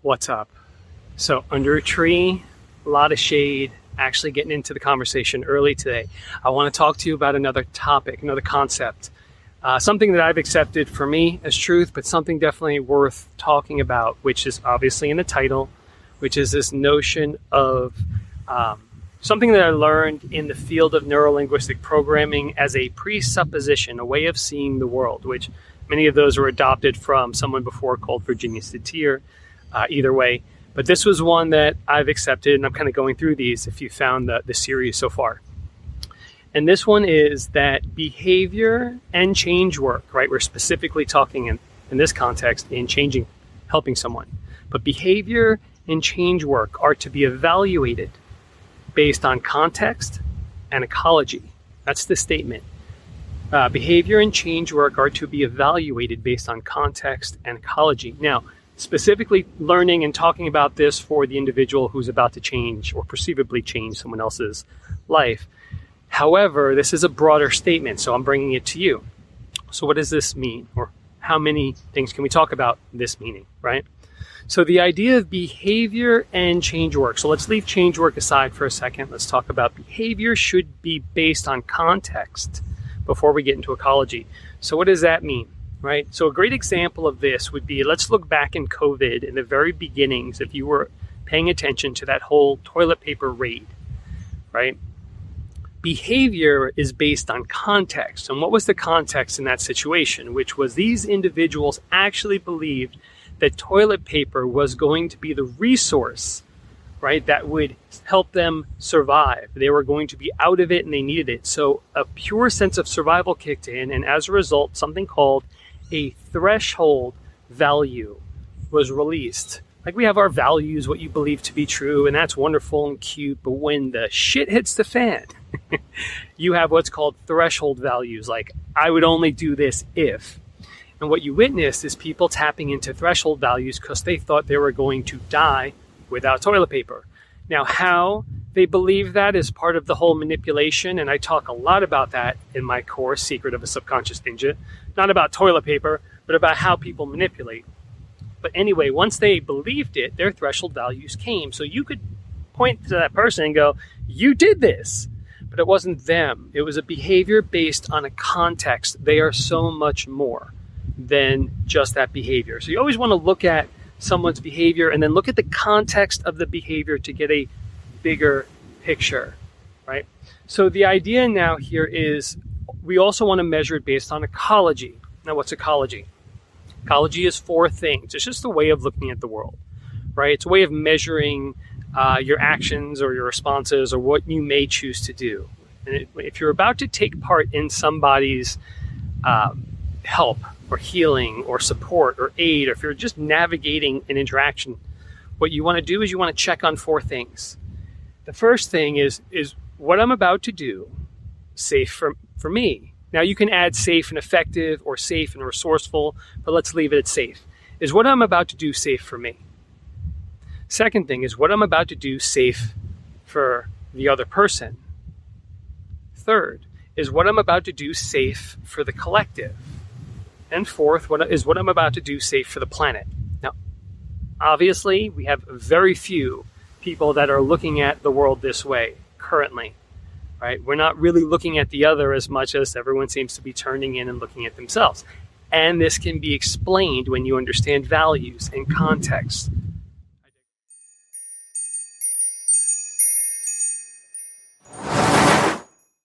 What's up? So under a tree, a lot of shade, actually getting into the conversation early today. I want to talk to you about another topic, another concept, something that I've accepted for me as truth, but something definitely worth talking about, which is obviously in the title, which is this notion of something that I learned in the field of neuro-linguistic programming as a presupposition, a way of seeing the world, which many of those were adopted from someone before called Virginia Satir. Either way, but this was one that I've accepted, and I'm kind of going through these if you found the series so far. And this one is that behavior and change work, right? We're specifically talking in this context in changing, helping someone. But behavior and change work are to be evaluated based on context and ecology. That's the statement. Behavior and change work are to be evaluated based on context and ecology. Now, specifically learning and talking about this for the individual who's about to change or perceivably change someone else's life. However, this is a broader statement, so I'm bringing it to you. So what does this mean? Or how many things can we talk about this meaning, right? So the idea of behavior and change work. So let's leave change work aside for a second. Let's talk about behavior should be based on context before we get into ecology. So what does that mean? Right. So a great example of this would be, let's look back in COVID in the very beginnings, if you were paying attention to that whole toilet paper raid, right? Behavior is based on context. And what was the context in that situation? Which was these individuals actually believed that toilet paper was going to be the resource, right, that would help them survive. They were going to be out of it and they needed it. So a pure sense of survival kicked in. And as a result, something called a threshold value was released. Like we have our values, what you believe to be true, and that's wonderful and cute, but when the shit hits the fan, you have what's called threshold values, like I would only do this if. And what you witnessed is people tapping into threshold values because they thought they were going to die without toilet paper. Now, how they believe that is part of the whole manipulation, and I talk a lot about that in my course, Secret of a Subconscious Ninja. Not about toilet paper, but about how people manipulate. But anyway, once they believed it, their threshold values came. So you could point to that person and go, you did this. But it wasn't them. It was a behavior based on a context. They are so much more than just that behavior. So you always want to look at someone's behavior and then look at the context of the behavior to get a bigger picture, right? So the idea now here is we also want to measure it based on ecology. Now, what's ecology? Ecology is four things. It's just a way of looking at the world, right? It's a way of measuring your actions or your responses or what you may choose to do. And if you're about to take part in somebody's help or healing or support or aid, or if you're just navigating an interaction, what you want to do is you want to check on four things. The first thing is what I'm about to do safe for me? Now you can add safe and effective or safe and resourceful, but let's leave it at safe. Is what I'm about to do safe for me? Second thing is what I'm about to do safe for the other person. Third is what I'm about to do safe for the collective. And fourth, what I'm about to do safe for the planet. Now, obviously, we have very few people that are looking at the world this way currently, right? We're not really looking at the other as much as everyone seems to be turning in and looking at themselves. And this can be explained when you understand values and context.